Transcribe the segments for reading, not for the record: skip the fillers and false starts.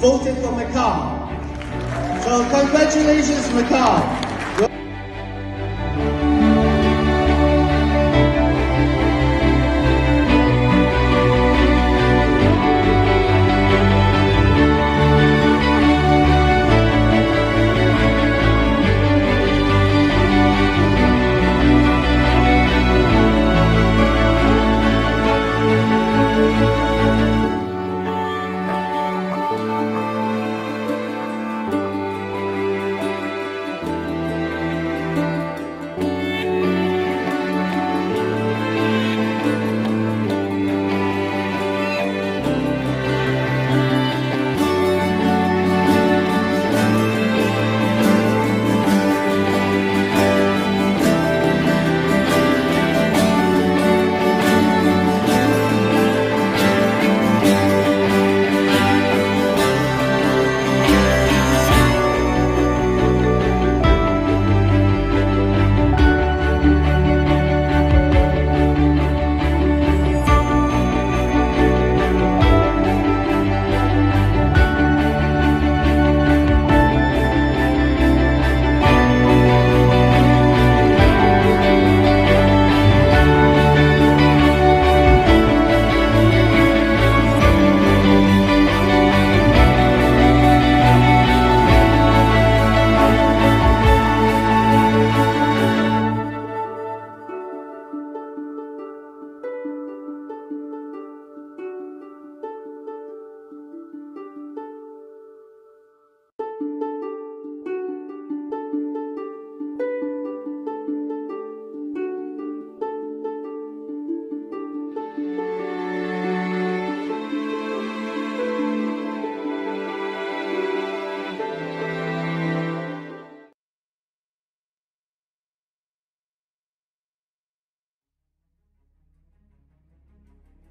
voted for Macau. So congratulations, Macau.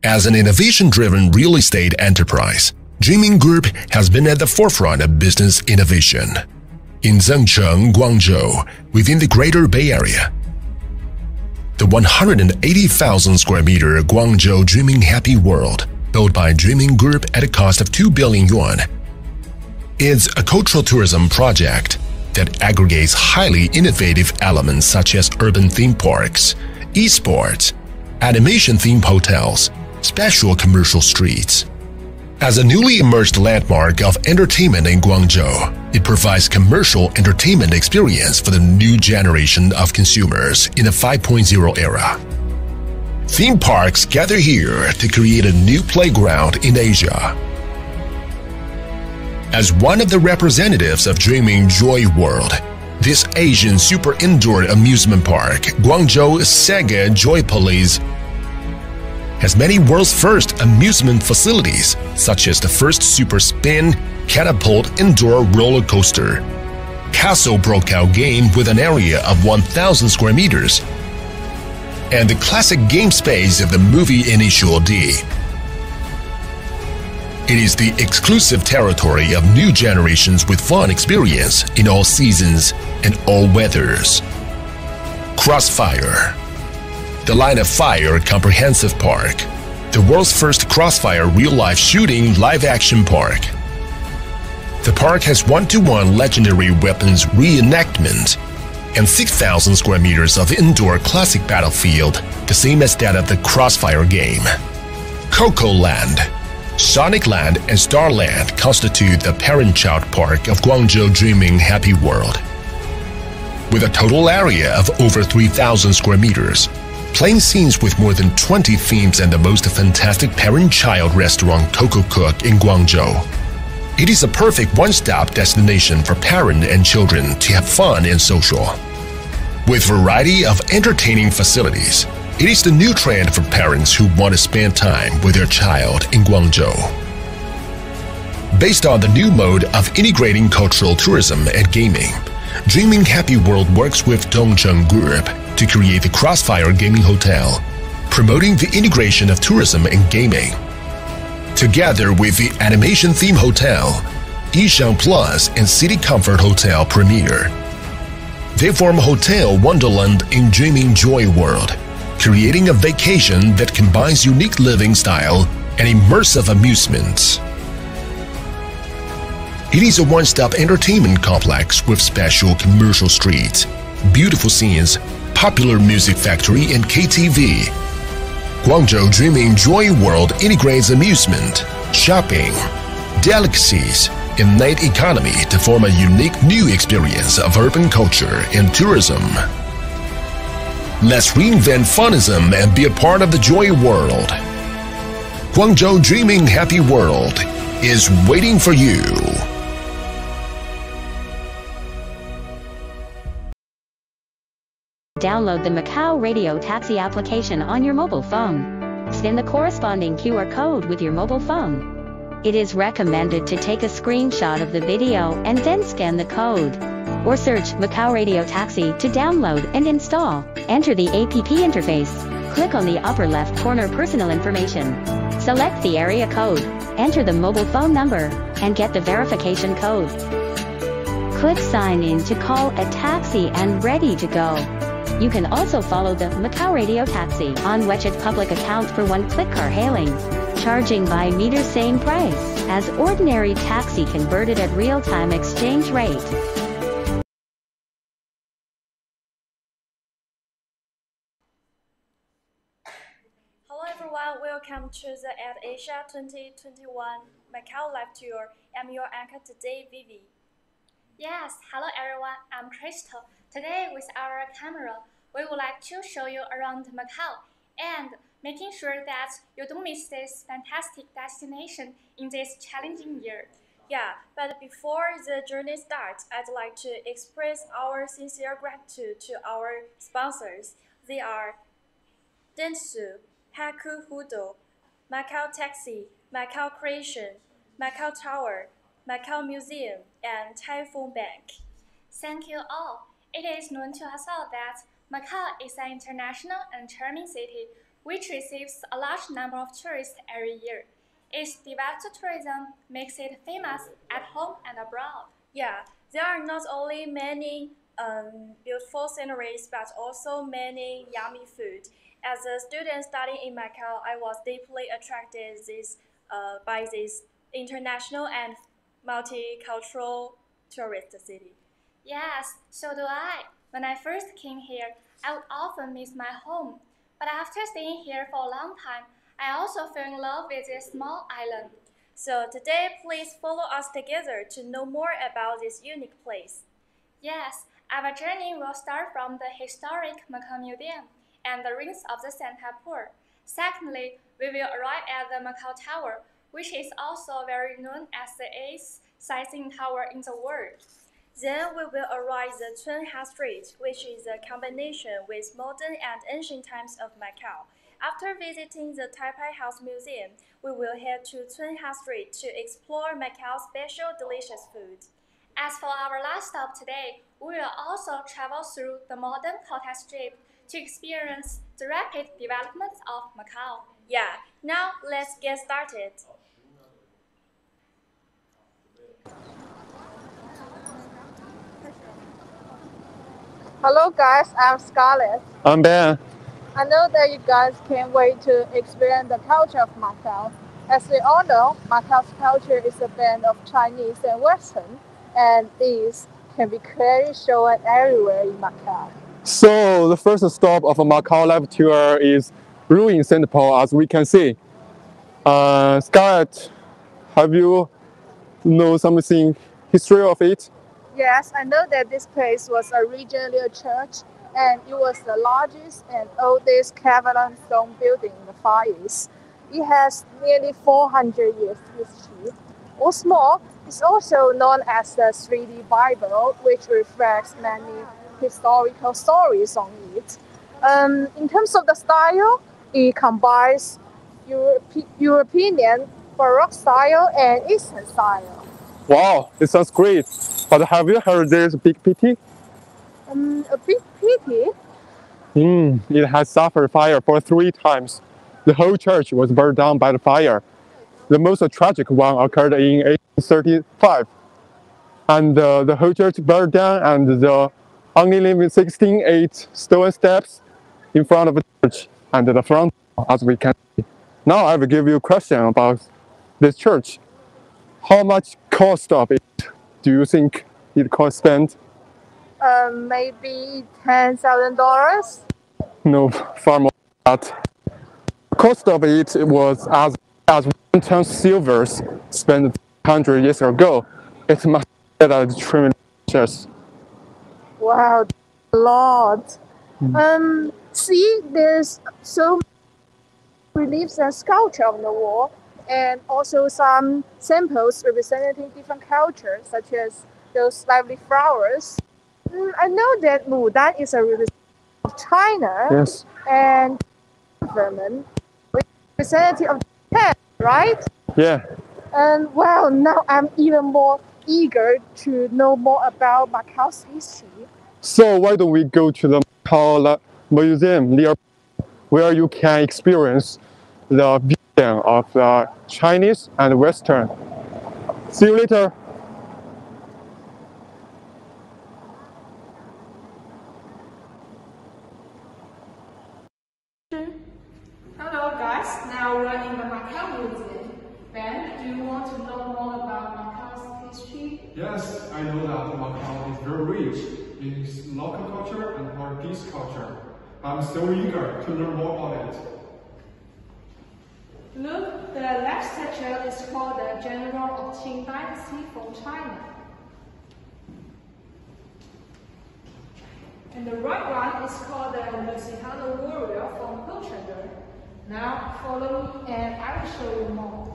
As an innovation-driven real estate enterprise, Dreaming Group has been at the forefront of business innovation. In Zhengcheng, Guangzhou, within the Greater Bay Area, the 180,000 square meter Guangzhou Dreaming Happy World, built by Dreaming Group at a cost of 2 billion yuan, is a cultural tourism project that aggregates highly innovative elements such as urban theme parks, esports, animation-themed hotels, special commercial streets. As a newly emerged landmark of entertainment in Guangzhou, it provides commercial entertainment experience for the new generation of consumers in the 5.0 era. Theme parks gather here to create a new playground in Asia. As one of the representatives of Dreaming Joy World, this Asian super indoor amusement park, Guangzhou Sega Joypolis, has many world's first amusement facilities, such as the first super spin, catapult indoor roller coaster, castle breakout game with an area of 1,000 square meters, and the classic game space of the movie Initial D. It is the exclusive territory of new generations with fun experience in all seasons and all weathers. Crossfire, the Line of Fire Comprehensive Park, the world's first Crossfire real-life shooting live-action park. The park has one-to-one legendary weapons reenactment and 6,000 square meters of indoor classic battlefield, the same as that of the Crossfire game. Coco Land, Sonic Land and Starland constitute the parent-child park of Guangzhou Dreaming Happy World. With a total area of over 3,000 square meters, playing scenes with more than 20 themes and the most fantastic parent-child restaurant Coco Cook in Guangzhou. It is a perfect one-stop destination for parents and children to have fun and social. With a variety of entertaining facilities, it is the new trend for parents who want to spend time with their child in Guangzhou. Based on the new mode of integrating cultural tourism and gaming, Dreaming Happy World works with Dongcheng Group to create the Crossfire Gaming Hotel, promoting the integration of tourism and gaming. Together with the Animation Theme Hotel, Yishang Plus and City Comfort Hotel Premier, they form Hotel Wonderland in Dreaming Joy World, creating a vacation that combines unique living style and immersive amusements. It is a one-stop entertainment complex with special commercial streets, beautiful scenes, popular music factory, and KTV. Guangzhou Dreaming Joy World integrates amusement, shopping, delicacies, and night economy to form a unique new experience of urban culture and tourism. Let's reinvent funism and be a part of the Joy World. Guangzhou Dreaming Happy World is waiting for you. Download the Macau Radio Taxi application on your mobile phone. Scan the corresponding QR code with your mobile phone. It is recommended to take a screenshot of the video and then scan the code. Or search Macau Radio Taxi to download and install. Enter the app interface. Click on the upper left corner personal information. Select the area code. Enter the mobile phone number and get the verification code. Click sign in to call a taxi and ready to go. You can also follow the Macau Radio Taxi on WeChat public account for one-click car hailing. Charging by meter same price as ordinary taxi converted at real-time exchange rate. Hello everyone, welcome to the AdAsia 2021 Macau Live Tour. I'm your anchor today, Vivi. Yes, hello everyone, I'm Crystal. Today with our camera, we would like to show you around Macau and making sure that you don't miss this fantastic destination in this challenging year. Yeah, but before the journey starts, I'd like to express our sincere gratitude to our sponsors. They are Dentsu, Haku Hudo, Macau Taxi, Macau Creation, Macau Tower, Macau Museum, and Typhoon Bank. Thank you all. It is known to us all that Macau is an international and charming city which receives a large number of tourists every year. Its developed tourism makes it famous at home and abroad. Yeah, there are not only many beautiful sceneries but also many yummy food. As a student studying in Macau, I was deeply attracted by this international and multicultural tourist city. Yes, so do I. When I first came here, I would often miss my home. But after staying here for a long time, I also fell in love with this small island. So today, please follow us together to know more about this unique place. Yes, our journey will start from the historic Macau Museum and the ruins of the Santa Pool. Secondly, we will arrive at the Macau Tower, which is also very known as the 8th sightseeing tower in the world. Then we will arrive at the Cunha Street, which is a combination with modern and ancient times of Macau. After visiting the Taipei House Museum, we will head to Cunha Street to explore Macau's special delicious food. As for our last stop today, we will also travel through the modern Cotai Strip to experience the rapid development of Macau. Yeah, now let's get started. Hello guys, I'm Scarlett. I'm Ben. I know that you guys can't wait to experience the culture of Macau. As we all know, Macau's culture is a blend of Chinese and Western, and these can be clearly shown everywhere in Macau. So the first stop of a Macau Live Tour is ruin St. Paul, as we can see. Scarlett, have you know something history of it? Yes, I know that this place was originally a church, and it was the largest and oldest Kavajo stone building in the Far East. It has nearly 400 years history. What's more, it's also known as the 3D Bible, which reflects many historical stories on it. In terms of the style, it combines European Baroque style and Eastern style. Wow, it sounds great. But have you heard there's a big pity? A big pity? It has suffered fire for 3 times. The whole church was burned down by the fire. The most tragic one occurred in 1835. And the whole church burned down, and the only living 16 stone steps in front of the church and the front, as we can see. Now I will give you a question about this church. How much cost of it, do you think it cost spend? Maybe $10,000. No, far more than that. Cost of it was as 1 ton silver spent 100 years ago. It must be a tremendous. Wow, a lot. See, there's so many reliefs and sculpture on the wall, and also some samples representing different cultures, such as those lively flowers. I know that Mudan is a representative of China, Yes. and government representative of Japan, right? Yeah. And well, now I'm even more eager to know more about Macau's history. So why don't we go to the Macau Museum near, where you can experience the vision of the Chinese and Western. See you later. Hello guys, now we're in the Macau Museum. Ben, do you want to know more about Macau's history? Yes, I know that Macau is very rich in its local culture and Portuguese culture. I'm so eager to learn more about it. Look, the left statue is called the General of Qing Dynasty from China. And the right one is called the Lusitano warrior from Portugal. Now follow me and I will show you more.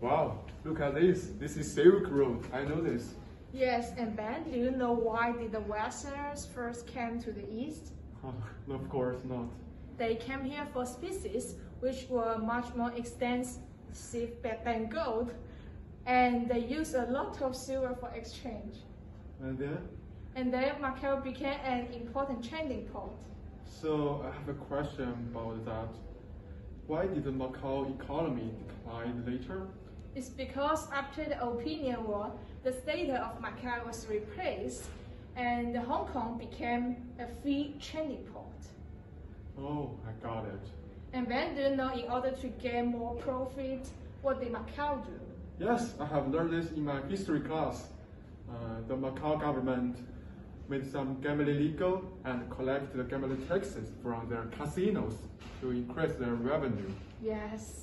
Wow, look at this. This is Silk Road. I know this. Yes, and Ben, do you know why did the Westerners first came to the East? Oh, of course not. They came here for species which were much more extensive than gold, and they used a lot of silver for exchange. And then? And then Macau became an important trading port. So I have a question about that. Why did the Macau economy decline later? It's because after the Opinion War, the status of Macau was replaced, and Hong Kong became a free trading port. Oh, I got it. And then, do you know, in order to gain more profit, what did Macau do? Yes, I have learned this in my history class. The Macau government made some gambling legal and collected the gambling taxes from their casinos to increase their revenue. Yes.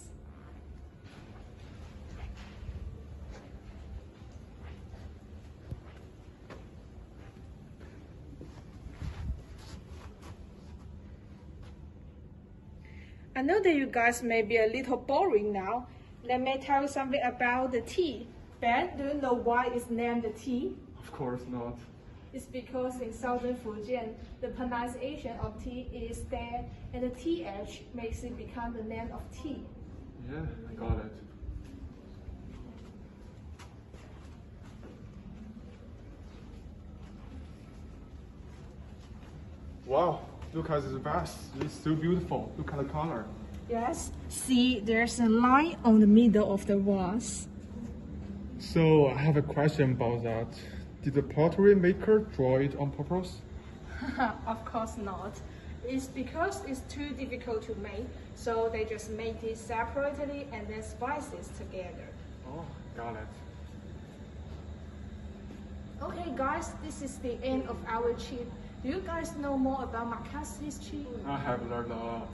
I know that you guys may be a little boring now. Let me tell you something about the tea. Ben, do you know why it's named the tea? Of course not. It's because in southern Fujian, the pronunciation of tea is there, and the th makes it become the name of tea. Yeah, I got it. Wow, look at this vase. It's so beautiful. Look at the color. Yes, see, there's a line on the middle of the vase. So I have a question about that. Did the pottery maker draw it on purpose? Of course not. It's because it's too difficult to make, so they just make it separately and then spices together. Oh, got it. Okay guys, this is the end of our trip. Do you guys know more about Macau's history? I have learned a lot.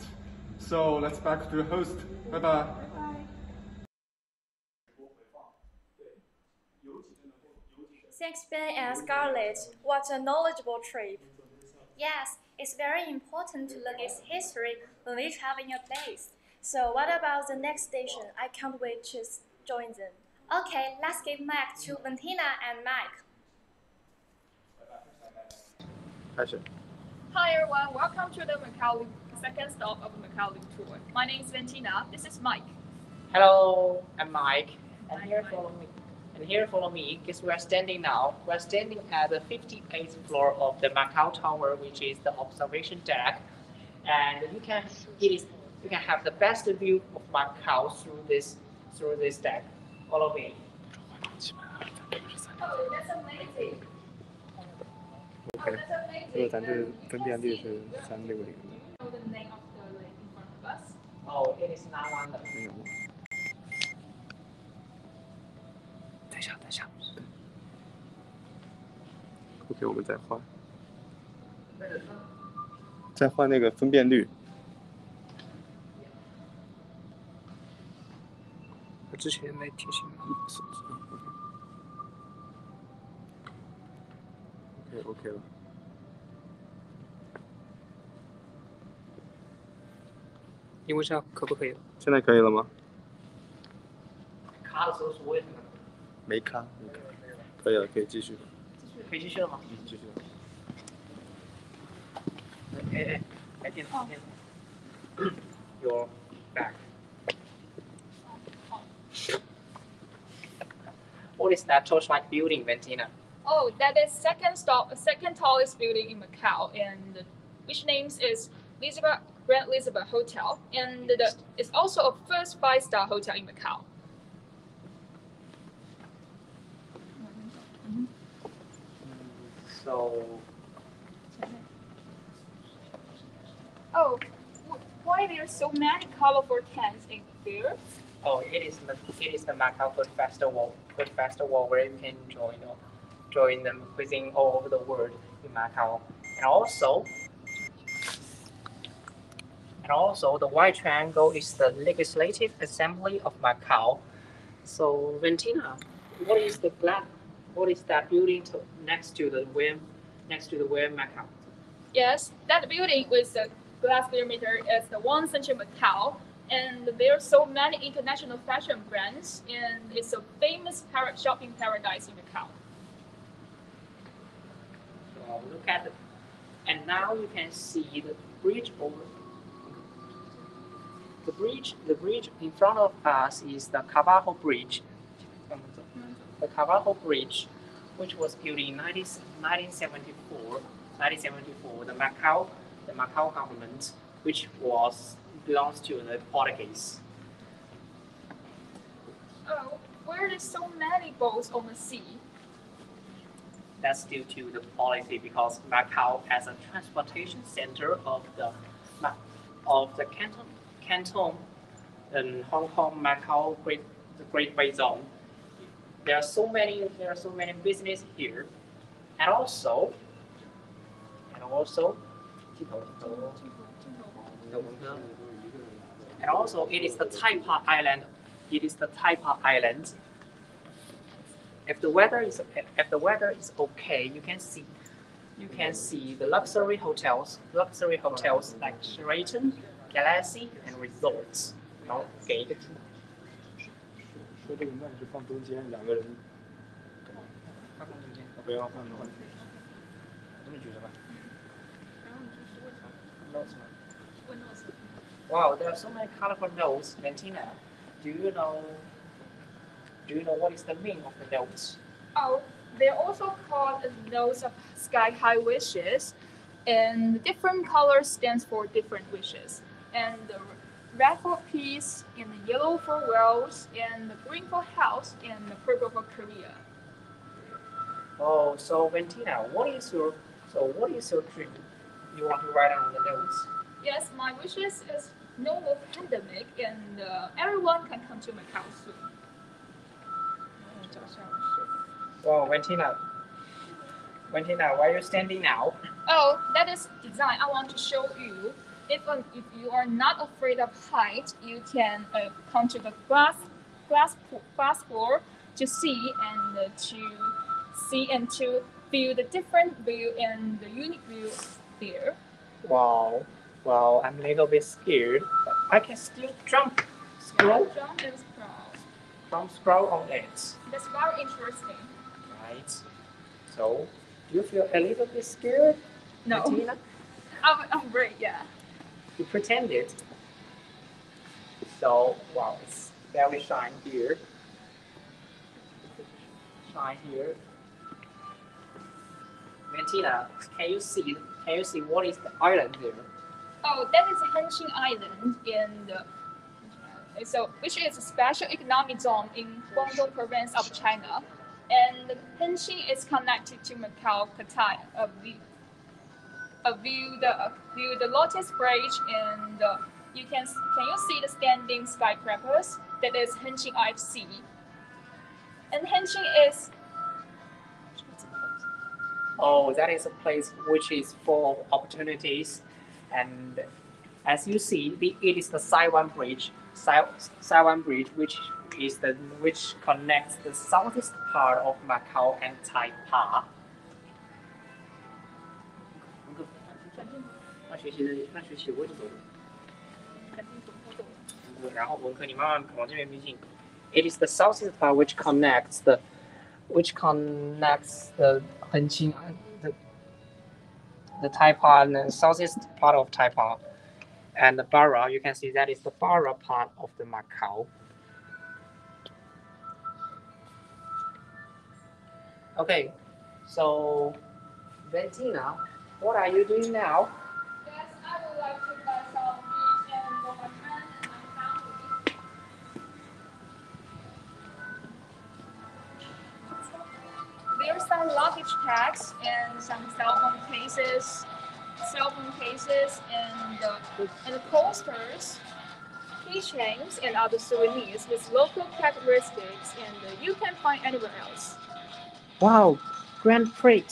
So let's back to the host. Bye bye. Bye. Thanks, Ben and Scarlett. What a knowledgeable trip. Yes, it's very important to learn its history when we travel in a place. So what about the next station? I can't wait to join them. Okay, let's give mic to Valentina and Mike. Hi everyone, welcome to the Macau Loop, second stop of the Macau Loop tour. My name is Valentina, this is Mike. Hello, I'm Mike, and here follow me, because we're standing at the 58th floor of the Macau Tower, which is the observation deck. and you can have the best view of Macau through this deck. Follow me. Oh, that's amazing. OK， 这个咱这分辨率是360。 Know the name of the lake in front of us? Oh, it is not one of them. 没有。等一下。OK， 我们再换。再换那个分辨率。我之前没提醒OK 了。因为这样可不可以了？现在可以了吗？卡的时候是为什么？没卡。可以了，可以继续。可以继续了吗？继续。哎，电脑。Your back. What is that torchlight building, Ventina? Oh, that is second tallest building in Macau, and which name is Grand Elizabeth Hotel, and it's also a first 5-star hotel in Macau. So. Oh, why there are so many colorful tents in here? Oh, it is the Macau Food Festival where you can join them cuisine all over the world in Macau, and also the white triangle is the Legislative Assembly of Macau. So Ventina, what is that building next to the Wim Macau? Yes, that building with the glass perimeter is the One Century Macau, and there are so many international fashion brands, and it's a famous shopping paradise in Macau. So look at it, and now you can see the bridge over. The bridge in front of us is the Kavajo Bridge. The Kavajo Bridge, which was built in 1974. The Macau government, which belongs to the Portuguese. Oh, why are there so many boats on the sea? That's due to the policy, because Macau as a transportation center of the Canton and Hong Kong Macau the Great Bay Zone. There are so many business here, and also it is the Taipei Island. If the weather is okay, you can see the luxury hotels like Sheraton, Galaxy, and Resorts. Okay. 说这个麦是放中间，2个人。放中间。不要放的话。这么举着吧。Wow, there are so many colorful notes, Ventina. Do you know what is the meaning of the notes? Oh, they're also called notes of sky-high wishes, and different colors stands for different wishes. And the red for peace, and the yellow for wealth, and the green for health, and the purple for career. Oh, so Ventina, what is your dream? You want to write on the notes? Yes, my wishes is no more pandemic, and everyone can come to Macau soon. Wow, Ventina, why are you standing now? Oh, that is design. I want to show you. If you are not afraid of height, you can come to the glass floor to see and to feel the different view and the unique view there. Wow, I'm a little bit scared, but I can still jump, scroll on it. That's very interesting. Right. So, do you feel a little bit scared? No. Martina? I'm great, yeah. You pretended. So, wow, it's very shine here. Martina, can you see what is the island there? Oh, that is Hengqin Island which is a special economic zone in Guangdong province of China. And Hengqin is connected to Macau, Cathay, view the Lotus Bridge, and can you see the standing skyscrapers? That is Hengqin IFC. And Hengqin is that is a place which is full of opportunities, and as you see, it is the Saiwan Bridge. Saiwan Bridge, which connects the southeast part of Macau and Taipei. 那学期我就走了。然后文科你慢慢往这边逼近。It is the southeast part which connects the Hengqin, the Taipei and the southeast part of Taipei, and the Barra. You can see that is the Barra part of the Macau. Okay, so Bettina, what are you doing now? Yes, I would like to buy some fish and for my friend and my family. There's some luggage tags and some cell phone cases, and posters, keychains, and other souvenirs with local characteristics, and you can find anywhere else. Wow, Grand Prix.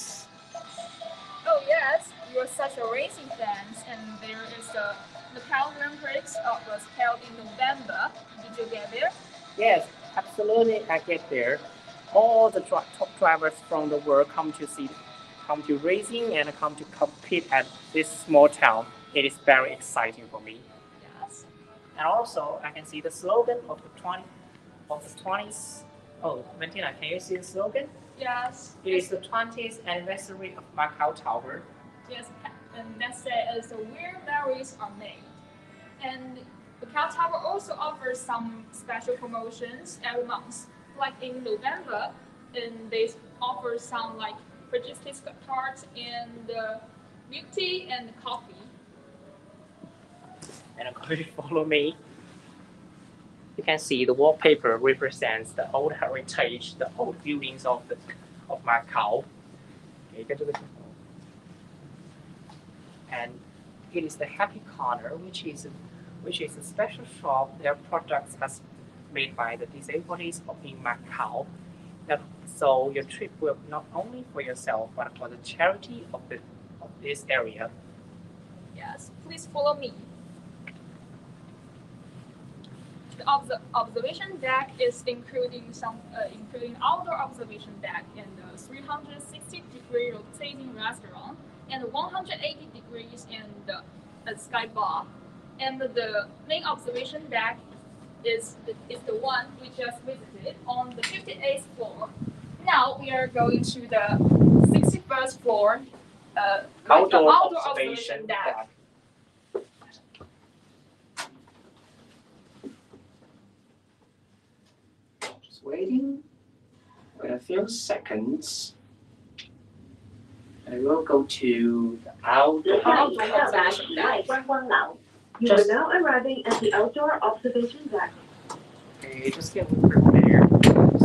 Oh yes, you're such a racing fan, and there is the Macau Grand Prix was held in November. Did you get there? Yes, absolutely. I get there. All the top drivers from the world come to racing and come to compete at this small town. It is very exciting for me. Yes. And also, I can see the slogan of the 20th. Oh, Bettina, can you see the slogan? Yes. It is the 20th anniversary of Macau Tower. Yes, and that says where memories are made. And Macau Tower also offers some special promotions every month. Like in November, and they offer some like purchase discount cards and milk tea and coffee. And if you follow me, you can see the wallpaper represents the old heritage, the old buildings of Macau. Okay, and it is the Happy Corner, which is a special shop. Their products are made by the disabled in Macau. So your trip will not only for yourself but for the charity of this area. Yes, please follow me. The observation deck is including outdoor observation deck and the 360-degree rotating restaurant and 180 degrees and a sky bar. And the main observation deck is the one we just visited on the 58th floor. Now we are going to the 61st floor, outdoor observation deck. Just waiting for a few seconds. And we'll go to the outdoor observation deck. You are now arriving at the outdoor observation deck. Okay, just get prepared.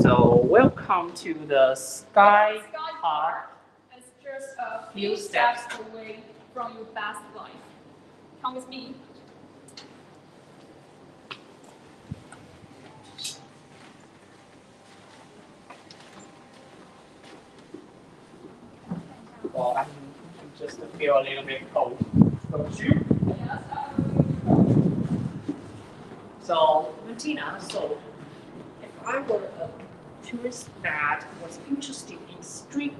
So, welcome to the Sky Park. It's just a few steps away from your best life. Come with me. Well, I just feel a little bit cold. Don't you? Yes. So, Bettina, if I were a tourist that was interested in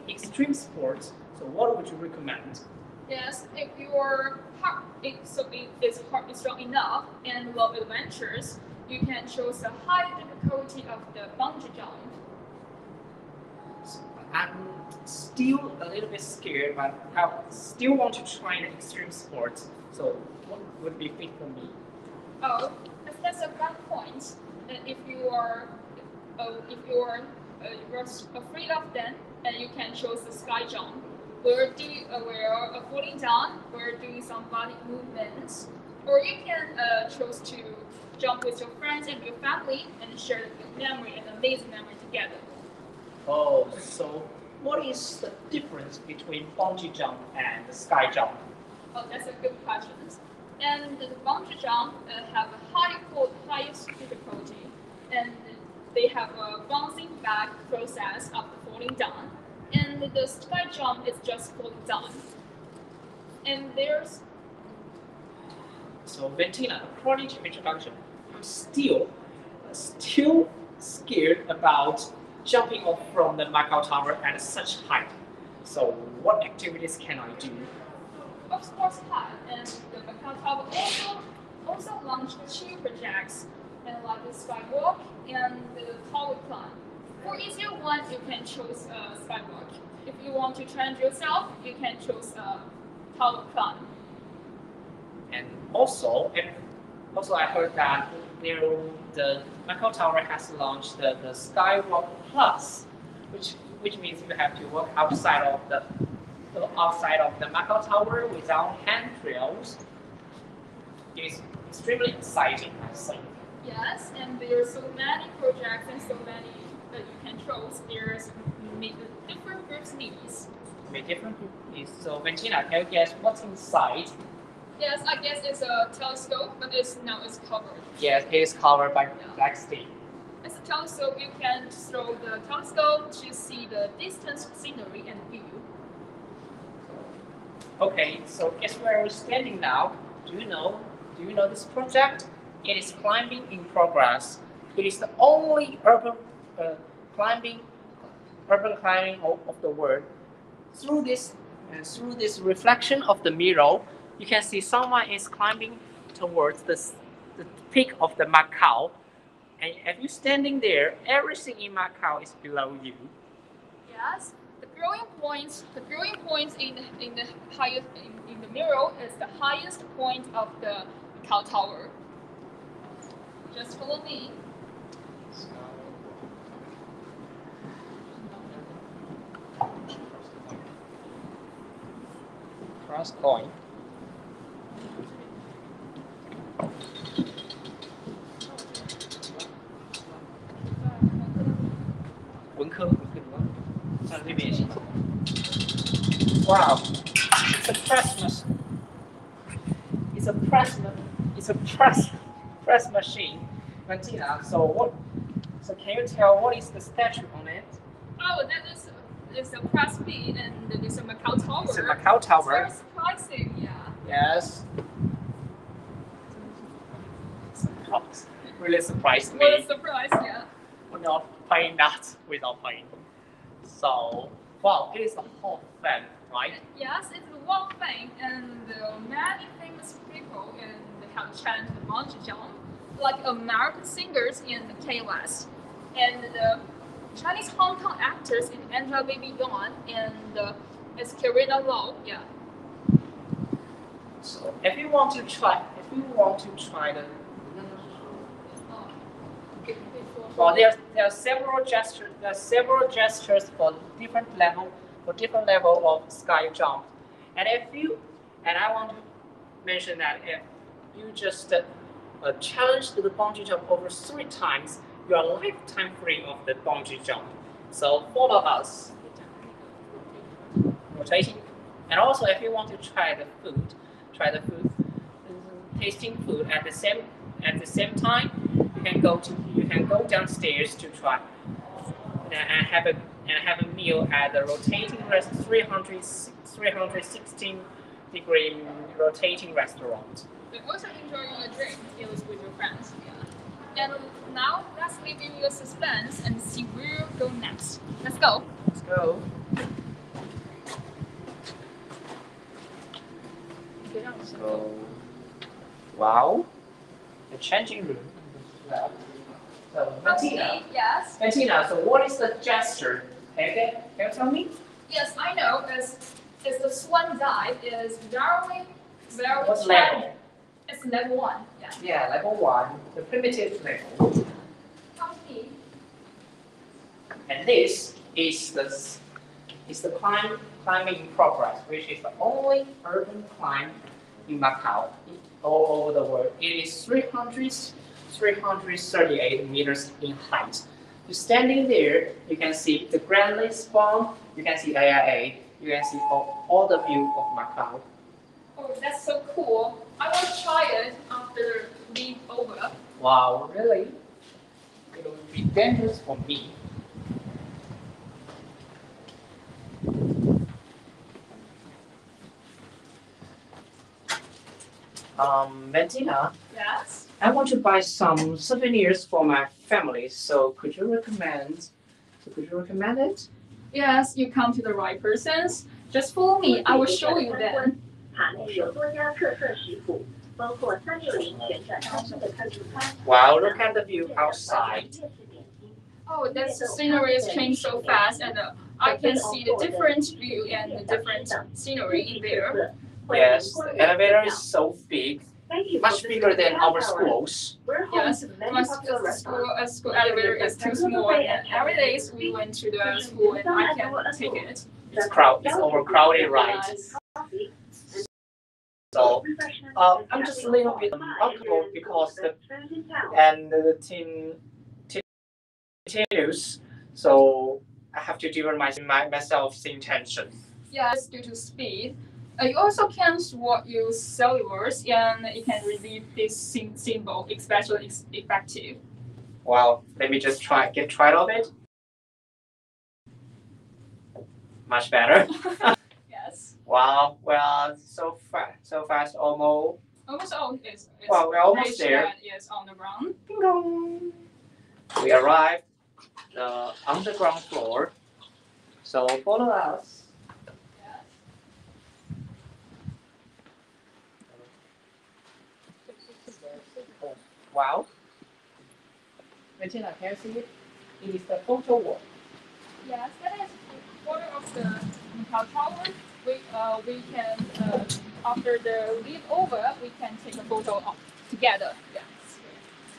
extreme sports, so what would you recommend? Yes, if your heart is strong enough and love adventures, you can choose the high difficulty of the bungee jump. I'm still a little bit scared, but I still want to try the extreme sports. So, what would be fit for me? Oh, that's a good point. And if you're afraid of them, then you can choose the sky jump. we're falling down, we're doing some body movements, or you can choose to jump with your friends and your family and share the memory and amazing memory together. Oh, so what is the difference between bungee jump and the sky jump? Oh, that's a good question. And the bungee jump have a highest difficulty, and they have a bouncing back process after falling down. And the sky jump is just falling down. And there's... So Valentina, according to introduction, I'm still scared about jumping off from the Macau Tower at such height. So what activities can I do? Of course, and the Macau Tower also launched 2 projects, and like the skywalk and the tower climb. For easier one, you can choose skywalk. If you want to challenge yourself, you can choose tower climb. And also I heard that the Macau Tower has launched the Skywalk Plus, which means you have to walk outside of the Macau Tower without handrails. It is extremely exciting, I think. Yes, and there are so many projects and so many that you can choose. There's different groups' needs. So Valentina, can you guess what's inside? Yes, I guess it's a telescope, but it's covered. Yes, it is covered by black steel. As a telescope, you can throw the telescope to see the distant scenery and view. Okay, so guess where we're standing now? Do you know this project? It is climbing in progress. It is the only urban climbing of the world. Through this reflection of the mirror, you can see someone is climbing towards the peak of the Macau. And if you're standing there, everything in Macau is below you. Yes, the growing point in the mirror is the highest point of the Macau Tower. Just follow me. Cross coin. Wow, it's a press machine. It's a press machine. Valentina, so can you tell what is the statue on it? Oh, it's a press feed, and it's a Macau Tower. It's a Macau Tower. It's very surprising, yeah. Yes. Really surprised me. Really surprised, yeah. We're not playing that without playing. So, wow, it is a whole thing, right? Yes, it's a whole thing, and many famous people have challenged the bungee jump, like American singers in the K-West, and the Chinese Hong Kong actors in Angelababy Yuan, and it's Karina Low, yeah. So, if you want to try the well, there are several gestures. There are several gestures for different level of sky jump. And I want to mention that if you just challenge the bungee jump over 3 times, you are lifetime free of the bungee jump. So follow us. Rotating. And also, if you want to try the food, tasting food at the same time. You can go downstairs to try and have a meal at the rotating 316 degree rotating restaurant. But also enjoying a drink deals with your friends. Yeah. And now let's leave you with suspense and see where we'll go next. Let's go. Let's go. So, wow, the changing room. So, Valentina, yes. Valentina, so what is the gesture? Can you tell me? Yes, I know. It's the swan dive. Is very What's level? It's level 1. Yeah. Yeah, level 1, the primitive level. Come see. And this is the is the climbing in progress, which is the only urban climb in Macau all over the world. It is 338 meters in height. You're standing there, you can see the Grand Lake Spawn, you can see AIA, you can see all the view of Macau. Oh, that's so cool. I want to try it after leave over. Wow, really? It would be dangerous for me. Bettina? Yes? I want to buy some souvenirs for my family, so could you recommend it? Yes, you come to the right persons. Just follow me, I will show you then. Wow, look at the view outside. Oh, the scenery has changed so fast, and I can see the different view and the different scenery in there. Yes, the elevator is so big, much bigger than our schools. Yes, my school elevator is too small, and every day we went to the school and I can take it. It's overcrowded, right? So I'm just a little bit uncomfortable because the continues, so I have to divert myself in tension. Yes, due to speed. You also can swap your cellulars and it can relieve this symbol, especially effective. Wow, let me just get tried of it. Much better. Yes. Wow, well, so fast, almost. Almost all is. Well, we're almost there. Yes, on the ground. Ding dong. We arrived the underground floor. So follow us. Wow. Bettina, can you see it? It is the photo wall. Yes, that is one of the Macau Tower. We can after the leave over, we can take a photo together. Yes.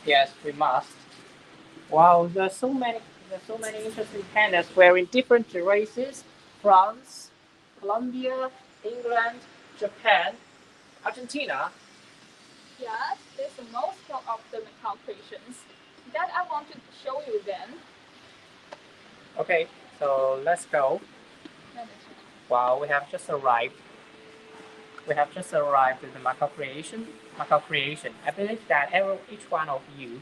Yes, we must. Wow, there's so many interesting pandas wearing different races: France, Colombia, England, Japan, Argentina. Yes, this is most of the Macau creations that I want to show you then. Okay, so let's go. Wow, we have just arrived. We have just arrived at the Macau creation. I believe that each one of you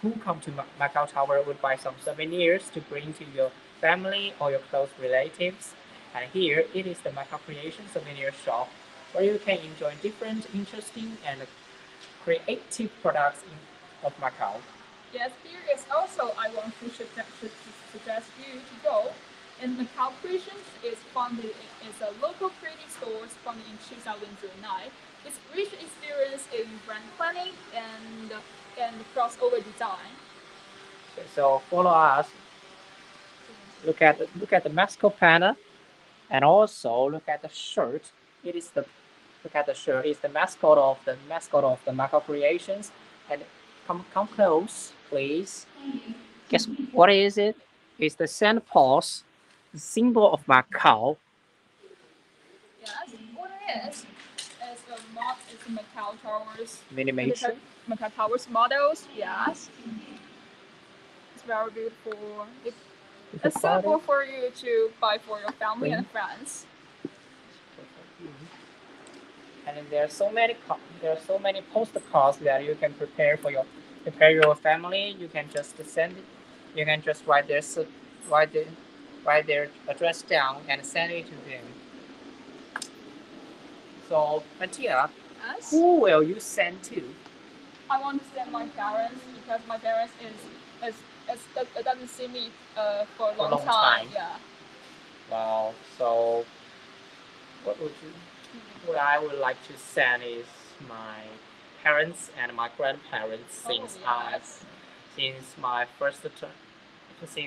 who come to Macau Tower would buy some souvenirs to bring to your family or your close relatives. And here it is the Macau Creation souvenir shop, where you can enjoy different, interesting, and creative products of Macau. Yes, here is also I want to suggest you to go. And Macau Creations is founded as a local creative store founded in 2009. It's rich experience in brand planning and crossover design. Okay, so follow us. Look at the mascot panel, and also look at the shirt. Look at the shirt. It's the mascot of the Macau Creations. And come close, please. Guess what is it? It's the Sand Paws, the symbol of Macau. Yes, what it is it's Macau Towers. Animation. Macau Towers models. Yes, it's very beautiful. It's suitable for you to buy for your family and friends. And there are so many postcards that you can prepare your family. You can just send it. You can just write their address down and send it to them. So, Mattia, yes? Who will you send to? I want to send my parents because my parents doesn't see me for a long time. Yeah. Wow. So, what I would like to send is my parents and my grandparents since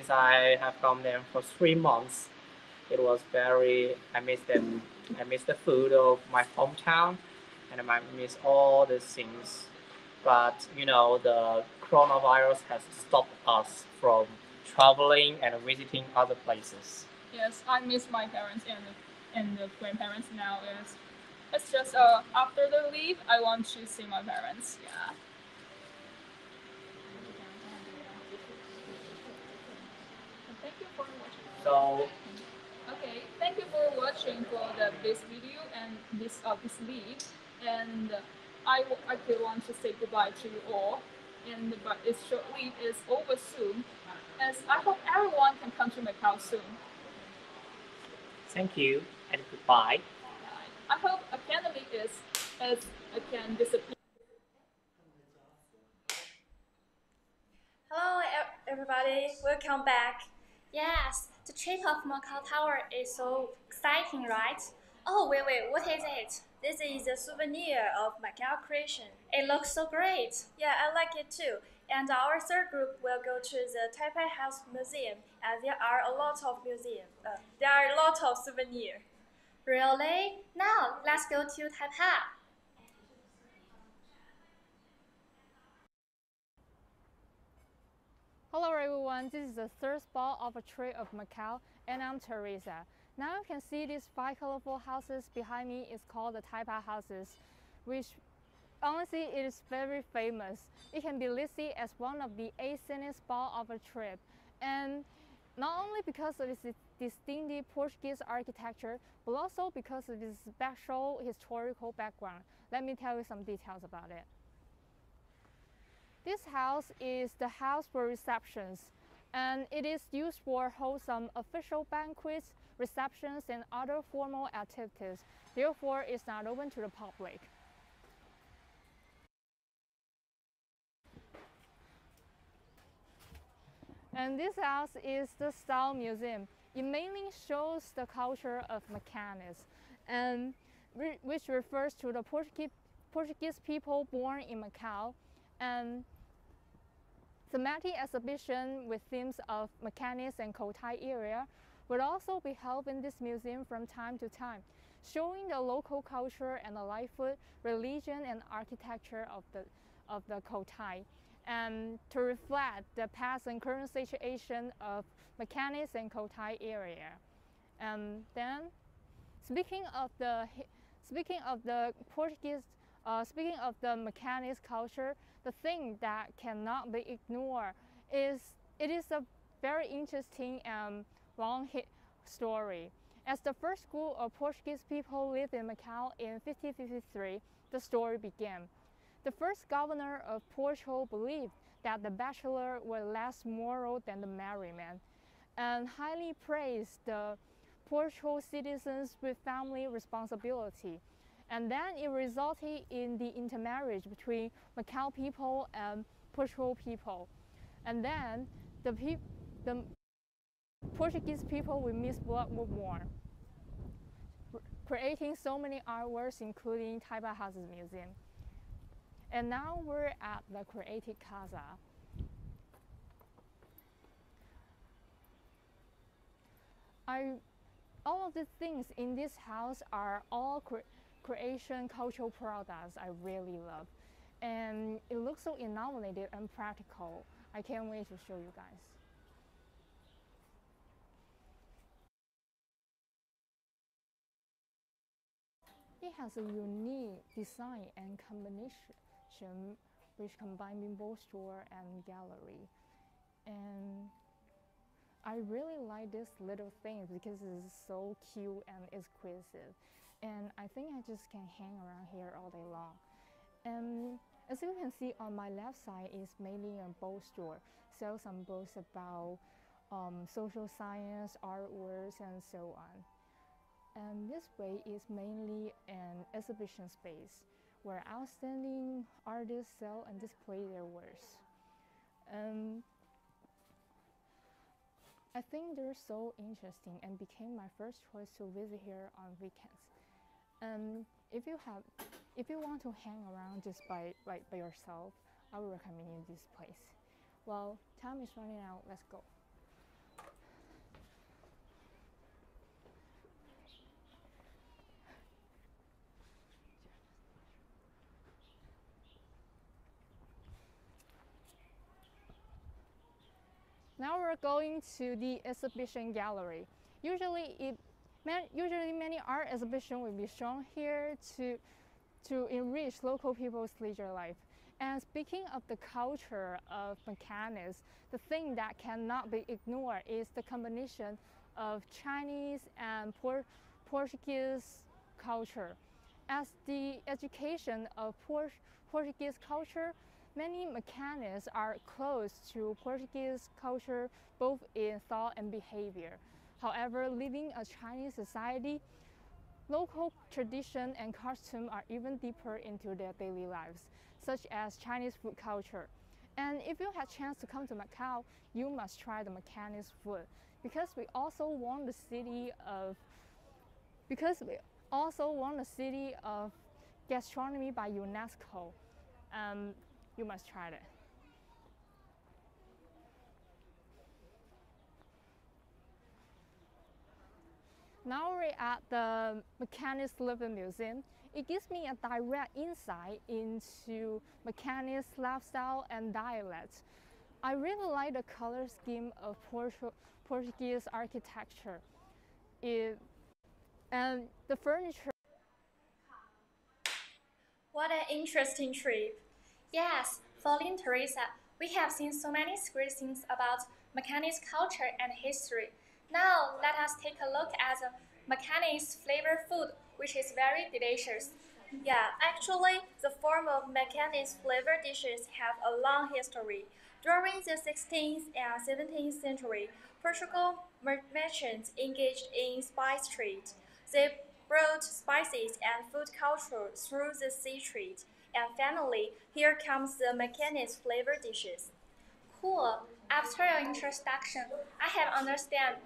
I have come there for 3 months. It was I miss them. I miss the food of my hometown, and I miss all the things. But the coronavirus has stopped us from traveling and visiting other places. Yes, I miss my parents and the grandparents now. It's just after they leave, I want to see my parents. Yeah. Thank you for watching. So, okay, thank you for watching for this video and this lead. And I could want to say goodbye to you all. But this short lead is over soon. As I hope everyone can come to Macau soon. thank you and goodbye. I hope academy can disappear. Hello, everybody. Welcome back. Yes, the trip of Macau Tower is so exciting, right? Oh, wait, what is it? This is a souvenir of Macau creation. It looks so great. Yeah, I like it too. And our third group will go to the Taipei House Museum, and there are a lot of souvenirs. Really? Now, let's go to Taipei. Hello everyone, this is the third spot of a trip of Macau, and I'm Teresa. Now you can see these 5 colorful houses behind me is called the Taipei Houses, which honestly it is very famous. It can be listed as one of the 8 scenic spots of a trip, and not only because of its distinctive Portuguese architecture, but also because of its special historical background. Let me tell you some details about it. This house is the house for receptions, and it is used for wholesome official banquets, receptions, and other formal activities. Therefore, it's not open to the public. And this house is the Style Museum. It mainly shows the culture of mechanics, and which refers to the Portuguese people born in Macau, and thematic exhibition with themes of mechanics and Cotai area would also be held in this museum from time to time, showing the local culture and the livelihood, religion, and architecture of the Cotai, and to reflect the past and current situation of mechanics and Cotai area. And then, speaking of the mechanics culture, the thing that cannot be ignored is it is a very interesting and long story. As the first group of Portuguese people lived in Macau in 1553, the story began. The first governor of Portugal believed that the bachelor was less moral than the married man, and highly praised the Portugal citizens with family responsibility. And then it resulted in the intermarriage between Macau people and Portugal people. And then the Portuguese people will mix blood with war, creating so many artworks, including Taipei Houses Museum. And now we're at the Creative Casa. All of the things in this house are all creation cultural products I really love, and it looks so innovative and practical. I can't wait to show you guys. It has a unique design and combination which combining both store and gallery, and I really like this little thing because it's so cute and exquisite. And I think I just can hang around here all day long. And as you can see on my left side is mainly a book store, sells some books about social science, artworks, and so on. And this way is mainly an exhibition space where outstanding artists sell and display their works. I think they're so interesting and became my first choice to visit here on weekends. If you want to hang around just by yourself, I would recommend you this place. Well, time is running out. Let's go. Now we're going to the exhibition gallery. Usually many art exhibitions will be shown here to enrich local people's leisure life. And speaking of the culture of mechanics, the thing that cannot be ignored is the combination of Chinese and Portuguese culture. As the education of Portuguese culture, many mechanics are close to Portuguese culture both in thought and behavior. However, living a Chinese society, local tradition and costume are even deeper into their daily lives, such as Chinese food culture. And if you have a chance to come to Macau, you must try the mechanics food, because we also won the city of gastronomy by UNESCO. You must try it. Now we're at the Mechanics Living Museum. It gives me a direct insight into mechanics lifestyle and dialect. I really like the color scheme of Portuguese architecture. And the furniture. What an interesting trip. Yes, following Teresa, we have seen so many great things about mechanics culture and history. Now, let us take a look at mechanics flavor food, which is very delicious. Yeah, actually, the form of mechanics flavor dishes have a long history. During the 16th and 17th century, Portugal merchants engaged in spice trade. They brought spices and food culture through the sea trade. And finally, here comes the mechanics flavor dishes. Cool. After your introduction, I have understand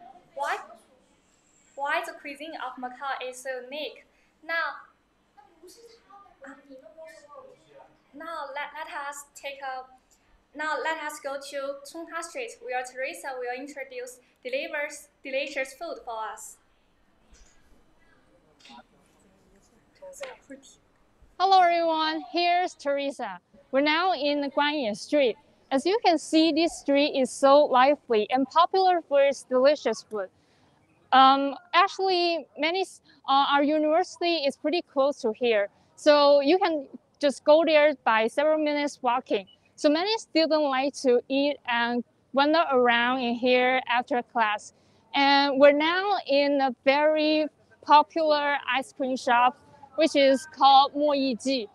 why the cuisine of Macau is so unique. Now let us go to Tongha Street, where Teresa will introduce delicious food for us. Hello everyone, here's Teresa. We're now in the Guanyin Street. As you can see, this street is so lively and popular for its delicious food. Actually, our university is pretty close to here, so you can just go there by several minutes walking. So many students like to eat and wander around in here after class. And we're now in a very popular ice cream shop, which is called Yinji.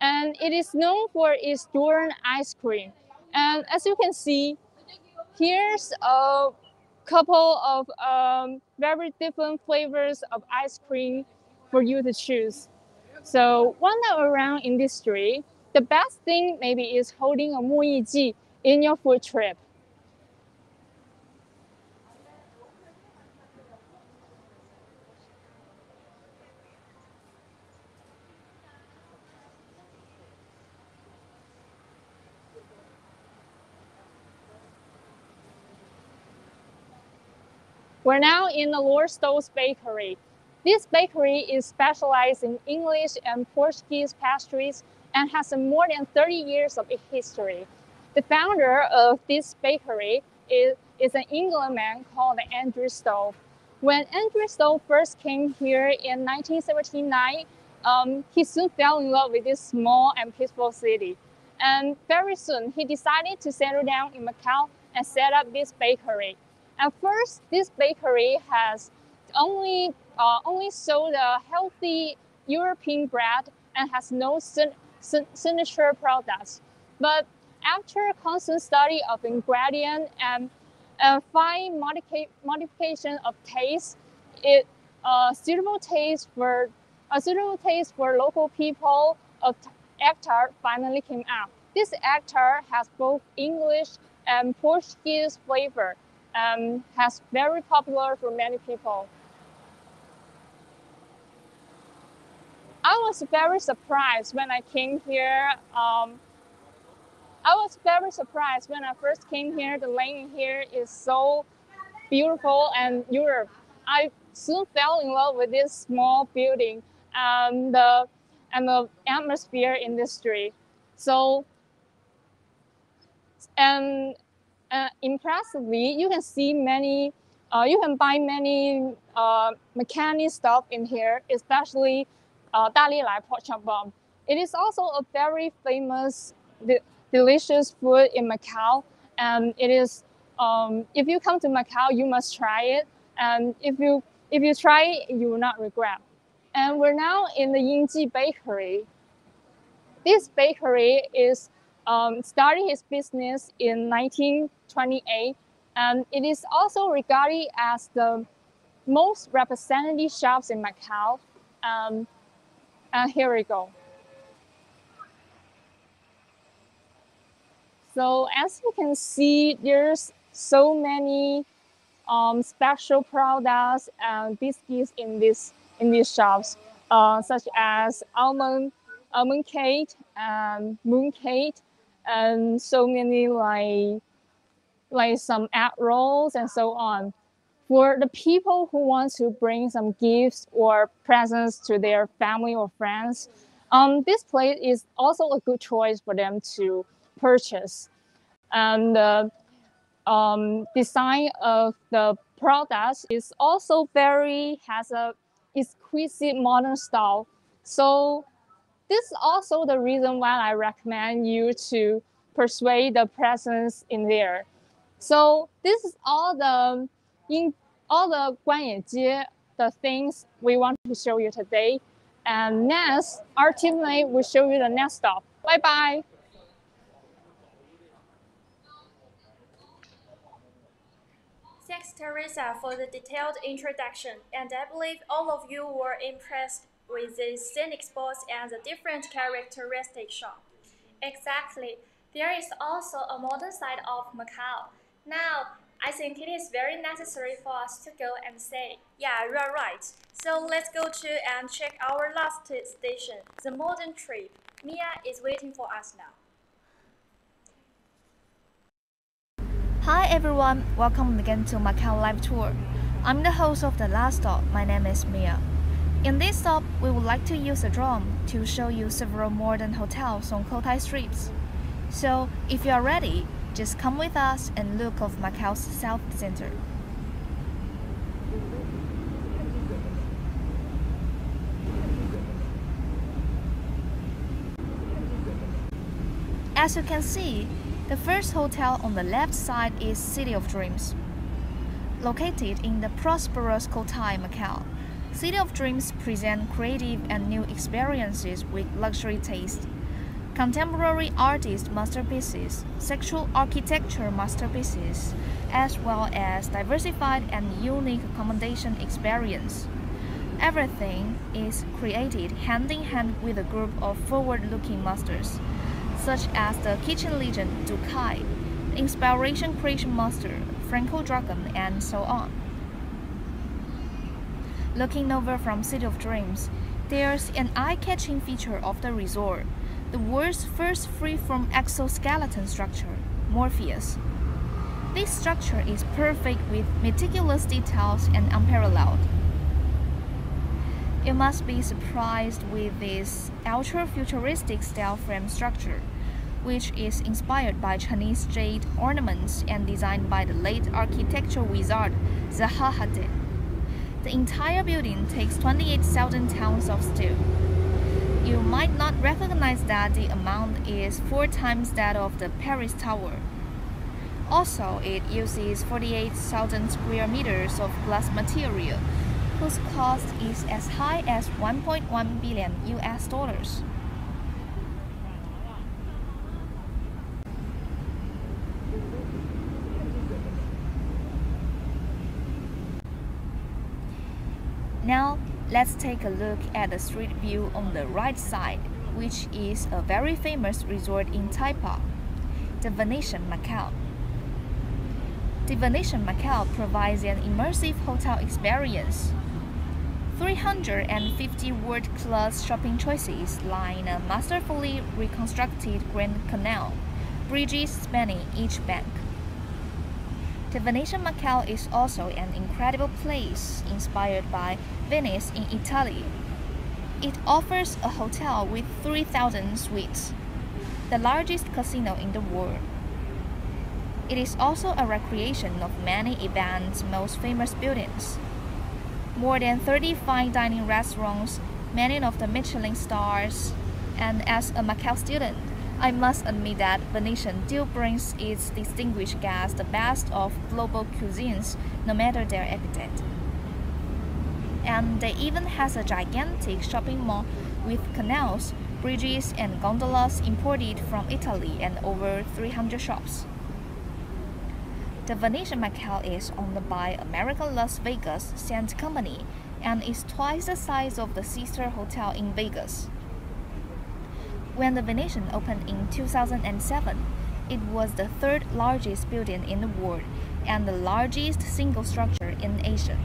And it is known for its Duran ice cream. And as you can see, here's a couple of very different flavors of ice cream for you to choose. So wander around in this street. The best thing maybe is holding a Yinji in your food trip. We're now in the Lord Stowe's Bakery. This bakery is specialized in English and Portuguese pastries and has more than 30 years of history. The founder of this bakery is an Englishman called Andrew Stowe. When Andrew Stowe first came here in 1979, he soon fell in love with this small and peaceful city. And very soon, he decided to settle down in Macau and set up this bakery. At first, this bakery has only sold a healthy European bread and has no signature products. But after constant study of ingredient and fine modification of taste, suitable taste for local people of nectar finally came out. This nectar has both English and Portuguese flavor. Has very popular for many people. I was very surprised when I came here. I was very surprised when I first came here. The lane here is so beautiful and Europe. I soon fell in love with this small building and the atmosphere in this street. So, impressively, you can see many You can buy many mechanic stuff in here, especially 大力来 pork chop bun. It is also a very famous, delicious food in Macau, and it is. If you come to Macau, you must try it, and if you try it, you will not regret. And we're now in the Yinji Bakery. This bakery is started its business in 1928, and it is also regarded as the most representative shops in Macau. And here we go. So as you can see, there's so many special products and biscuits in these shops, such as almond cake and moon cake, and so many like some egg rolls and so on. For the people who want to bring some gifts or presents to their family or friends, this place is also a good choice for them to purchase. And the design of the products is also has a exquisite modern style. So this is also the reason why I recommend you to persuade the presence in there. So this is all the Guanyejie, the things we want to show you today. And next, our teammate will show you the next stop. Bye bye. Thanks, Teresa, for the detailed introduction, and I believe all of you were impressed with the scenic spots and the different characteristic shop. Exactly. There is also a modern side of Macau. Now, I think it is very necessary for us to go and see. Yeah, you are right. So let's go to and check our last station, the modern trip. Mia is waiting for us now. Hi everyone, welcome again to Macau Live Tour. I'm the host of the last stop. My name is Mia. In this stop, we would like to use a drone to show you several modern hotels on Cotai streets. So, if you are ready, just come with us and look of Macau's South Center. As you can see, the first hotel on the left side is City of Dreams. Located in the prosperous Cotai, Macau, City of Dreams present creative and new experiences with luxury taste. Contemporary artist masterpieces, sexual architecture masterpieces, as well as diversified and unique accommodation experience. Everything is created hand in hand with a group of forward-looking masters, such as the kitchen legend Du Kai, the inspiration creation master Franco Dragon, and so on. Looking over from City of Dreams, there's an eye-catching feature of the resort, the world's first free-form exoskeleton structure, Morpheus. This structure is perfect with meticulous details and unparalleled. You must be surprised with this ultra-futuristic style frame structure, which is inspired by Chinese jade ornaments and designed by the late architecture wizard Zaha Hadid. The entire building takes 28,000 tons of steel. You might not recognize that the amount is 4 times that of the Paris Tower. Also, it uses 48,000 square meters of glass material, whose cost is as high as $1.1 billion US. Now, let's take a look at the street view on the right side, which is a very famous resort in Taipei, the Venetian Macau. The Venetian Macau provides an immersive hotel experience. 350 world-class shopping choices line a masterfully reconstructed Grand Canal, bridges spanning each bank. The Venetian Macau is also an incredible place inspired by Venice in Italy. It offers a hotel with 3,000 suites, the largest casino in the world. It is also a recreation of many events' most famous buildings. More than 30 fine dining restaurants, many of the Michelin stars, and as a Macau student, I must admit that Venetian still brings its distinguished guests the best of global cuisines, no matter their epithet. And they even has a gigantic shopping mall with canals, bridges, and gondolas imported from Italy and over 300 shops. The Venetian Macau is owned by American Las Vegas Sands Company and is twice the size of the sister hotel in Vegas. When the Venetian opened in 2007, it was the third largest building in the world and the largest single structure in Asia.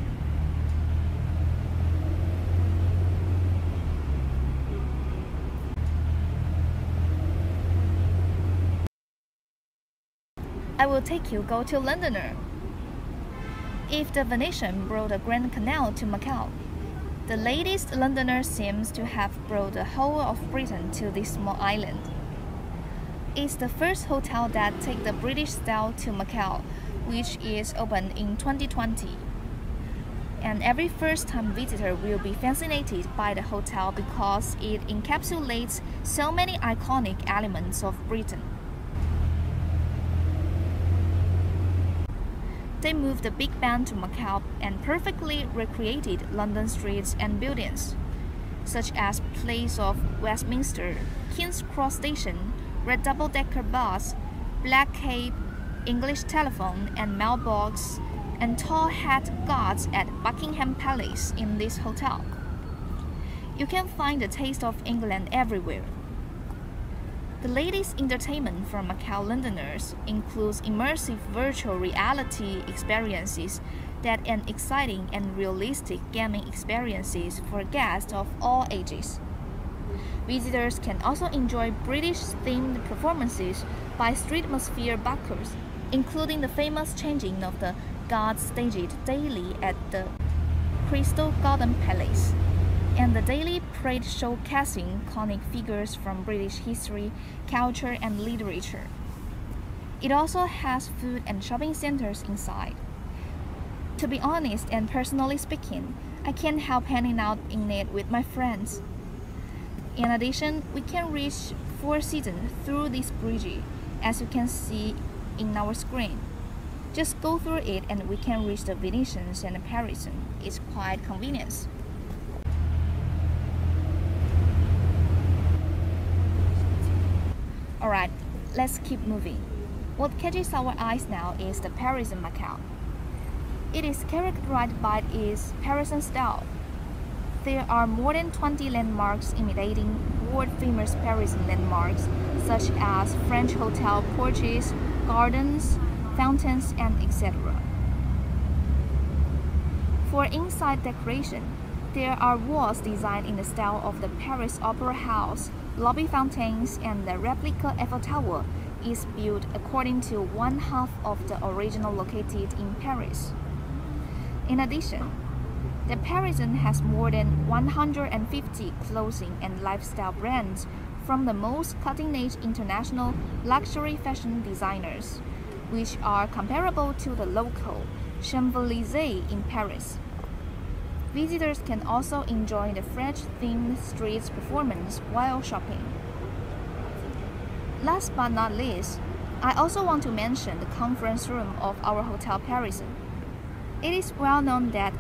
I will take you go to Londoner. If the Venetian brought a Grand Canal to Macau, the latest Londoner seems to have brought the whole of Britain to this small island. It's the first hotel that takes the British style to Macau, which is opened in 2020. And every first-time visitor will be fascinated by the hotel because it encapsulates so many iconic elements of Britain. They moved the Big Ben to Macau and perfectly recreated London streets and buildings, such as Place of Westminster, King's Cross Station, Red Double-Decker Bus, Black Cape, English Telephone, and Mailbox, and tall hat guards at Buckingham Palace in this hotel. You can find the taste of England everywhere. The latest entertainment from Macau Londoners includes immersive virtual reality experiences that are exciting and realistic gaming experiences for guests of all ages. Visitors can also enjoy British-themed performances by street-atmosphere backers, including the famous changing of the guards staged daily at the Crystal Garden Palace, and the daily parade showcasing iconic figures from British history, culture, and literature. It also has food and shopping centers inside. To be honest and personally speaking, I can't help hanging out in it with my friends. In addition, we can reach Four Seasons through this bridge, as you can see in our screen. Just go through it and we can reach the Venetians and the Parisians. It's quite convenient. Alright, let's keep moving. What catches our eyes now is the Parisian Macau. It is characterized by its Parisian style. There are more than 20 landmarks imitating world-famous Parisian landmarks, such as French hotel porches, gardens, fountains, and etc. For inside decoration, there are walls designed in the style of the Paris Opera House, lobby fountains, and the replica Eiffel Tower is built according to one half of the original located in Paris. In addition, the Parisian has more than 150 clothing and lifestyle brands from the most cutting-edge international luxury fashion designers, which are comparable to the local Champs-Élysées in Paris. Visitors can also enjoy the French-themed street performance while shopping. Last but not least, I also want to mention the conference room of our Hotel Parisian. It is well known that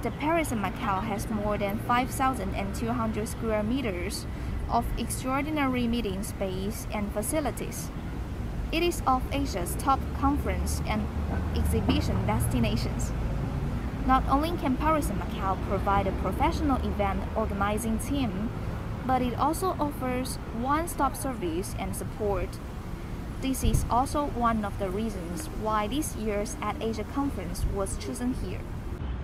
the Parisian Macau has more than 5,200 square meters of extraordinary meeting space and facilities. It is of Asia's top conference and exhibition destinations. Not only can Parisian Macau provide a professional event organizing team, but it also offers one-stop service and support. This is also one of the reasons why this year's Asia Conference was chosen here.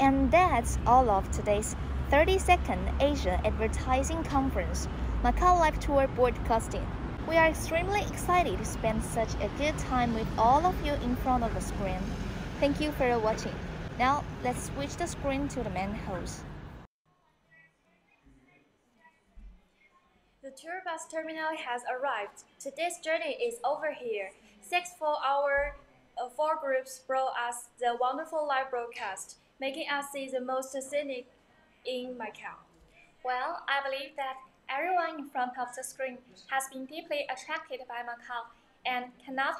And that's all of today's 32nd Asia Advertising Conference, Macau Live Tour broadcasting. We are extremely excited to spend such a good time with all of you in front of the screen. Thank you for watching. Now, let's switch the screen to the main host. The tour bus terminal has arrived. Today's journey is over here. Thanks for our four groups brought us the wonderful live broadcast, making us see the most scenic in Macau. Well, I believe that everyone in front of the screen has been deeply attracted by Macau and cannot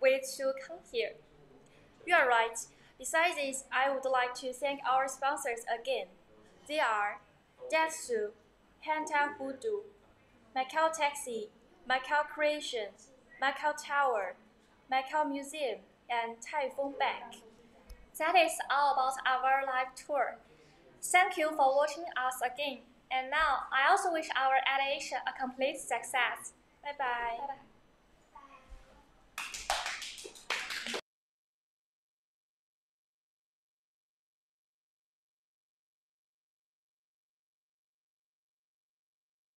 wait to come here. You are right. Besides this, I would like to thank our sponsors again. They are Detsu, Hanta Hoodoo, Macau Taxi, Macau Creations, Macau Tower, Macau Museum, and Taipei Bank. That is all about our live tour. Thank you for watching us again. And now, I also wish our Ad Asia a complete success. Bye-bye. Bye-bye.